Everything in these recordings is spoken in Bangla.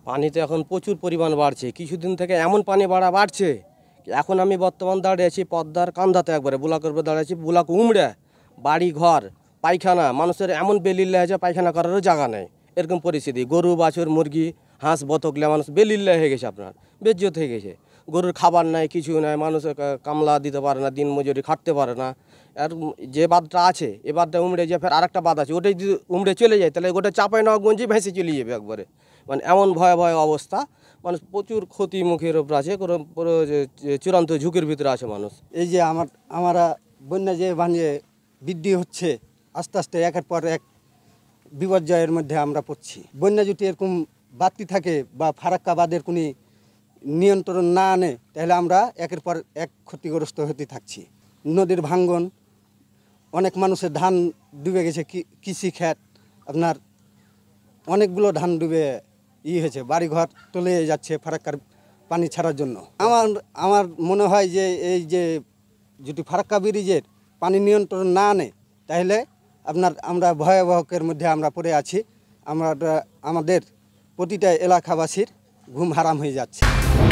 পানি তো এখন প্রচুর পরিমাণ বাড়ছে, কিছুদিন থেকে এমন পানি বাড়ছে। এখন আমি বর্তমান দাঁড়িয়ে আছি পদ্মার কান্দাতে, একবারে বুলাকের উপরে দাঁড়িয়ে আছি। বুলাক উমড়ে বাড়ি ঘর পায়খানা, মানুষের এমন বেলিল্লা হয়েছে পায়খানা করারও জায়গা নেই, এরকম পরিস্থিতি। গরু বাছুর মুরগি হাঁস বতকলে মানুষ বেলিল্লা হয়ে গেছে, আপনার বেজ্জত হয়ে গেছে। গরুর খাবার নাই, কিছু নাই, মানুষ কামলা দিতে পারে না, দিন মজুরি খাটতে পারে না। আর যে বাঁধটা আছে এ বাঁধটা উমড়ে যায়, ফের আরেকটা বাঁধ আছে, ওটাই যদি উমড়ে চলে যায় তাহলে গোটা চাপাই নেওয়া গঞ্জি ভেসে চলে যাবে একবারে। মানে এমন ভয়াবহ অবস্থা, মানুষ প্রচুর ক্ষতি মুখের ওপর আছে, পুরো চূড়ান্ত ঝুঁকির ভিতরে আছে মানুষ। এই যে আমরা বন্যা যে বানিয়ে বৃদ্ধি হচ্ছে, আস্তে আস্তে একের পর এক বিপর্যয়ের মধ্যে আমরা পড়ছি। বন্যা যদি এরকম বাড়তি থাকে বা ফারাক্কা বাঁধের কোনো নিয়ন্ত্রণ না আনে, তাহলে আমরা একের পর এক ক্ষতিগ্রস্ত হতে থাকছি। নদীর ভাঙ্গন, অনেক মানুষের ধান ডুবে গেছে, কৃষি ক্ষেত, আপনার অনেকগুলো ধান ডুবে হয়েছে, বাড়িঘর তলে যাচ্ছে ফারাক্কার পানি ছাড়ার জন্য। আমার মনে হয় যে এই যে যদি ফারাক্কা ব্রিজের পানি নিয়ন্ত্রণ না আনে, তাহলে আমরা ভয়াবহের মধ্যে আমরা পড়ে আছি। আমাদের প্রতিটা এলাকাবাসীর ঘুম হারাম হয়ে যাচ্ছে।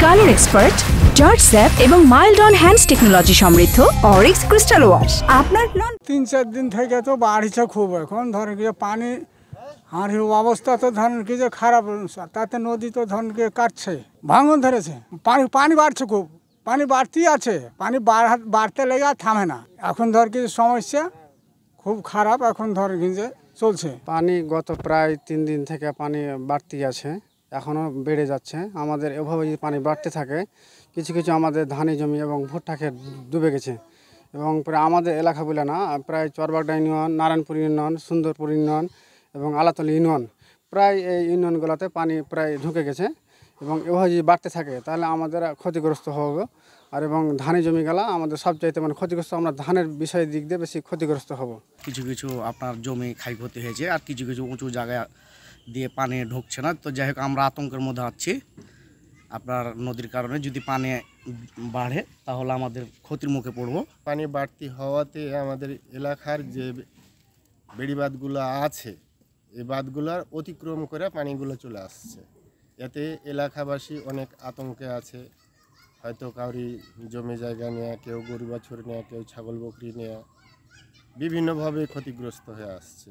কালার এক্সপার্ট, জর্জ স্যাপ এবং মাইল্ড অন হ্যান্ডস টেকনোলজি সমৃদ্ধ অরিক্স ক্রিস্টাল ওয়াশ আপনার 3-4 দিন থেকে তো বাড়ছে খুব। এখন ধরেন কি পানি আর অবস্থা তো ধরেন কি যে খারাপ, তাতে নদী তো ধরেন কি কাটছে, ভাঙন ধরেছে, পানি বাড়ছে, খুব পানি বাড়তেই আছে, পানি বাড়তে লেগে আর থামে না। এখন ধর কি সমস্যা খুব খারাপ, এখন ধর কি যে চলছে। পানি গত প্রায় 3 দিন থেকে পানি বাড়তি আছে, এখনও বেড়ে যাচ্ছে। আমাদের এভাবে যদি পানি বাড়তে থাকে, কিছু কিছু আমাদের ধানি জমি এবং ভুট্টা ক্ষেত ডুবে গেছে। এবং প্রায় আমাদের এলাকা বলে না, প্রায় Charbagra union, Narayanpur union, Sundarpur union এবং আলাতলি ইউনিয়ন, প্রায় এই ইউনিয়নগুলোতে পানি প্রায় ঢুকে গেছে। এবং এভাবে যদি বাড়তে থাকে তাহলে আমাদের ক্ষতিগ্রস্ত হবে। আর এবং ধানি জমিগুলা আমাদের সবচাইতে মানে ক্ষতিগ্রস্ত, আমরা ধানের বিষয়ের দিক দিয়ে বেশি ক্ষতিগ্রস্ত হব। কিছু কিছু আপনার জমি ক্ষয়ক্ষতি হয়েছে, আর কিছু কিছু উঁচু জায়গা দিয়ে পানি ঢুকছে না। তো যাই হোক, আমরা আতঙ্কের মধ্যে আছি। আপনার নদীর কারণে যদি পানি বাড়ে তাহলে আমাদের ক্ষতির মুখে পড়ব। পানি বাড়তি হওয়াতে আমাদের এলাকার যে বেড়িবাঁধগুলো আছে, এই বাঁধগুলোর অতিক্রম করে পানিগুলো চলে আসছে। এতে এলাকাবাসী অনেক আতঙ্কে আছে। হয়তো কাউরি জমি জায়গা নেয়া, কেউ গরু বাছুর নেয়া, কেউ ছাগল বকরি নেয়া, বিভিন্নভাবে ক্ষতিগ্রস্ত হয়ে আসছে।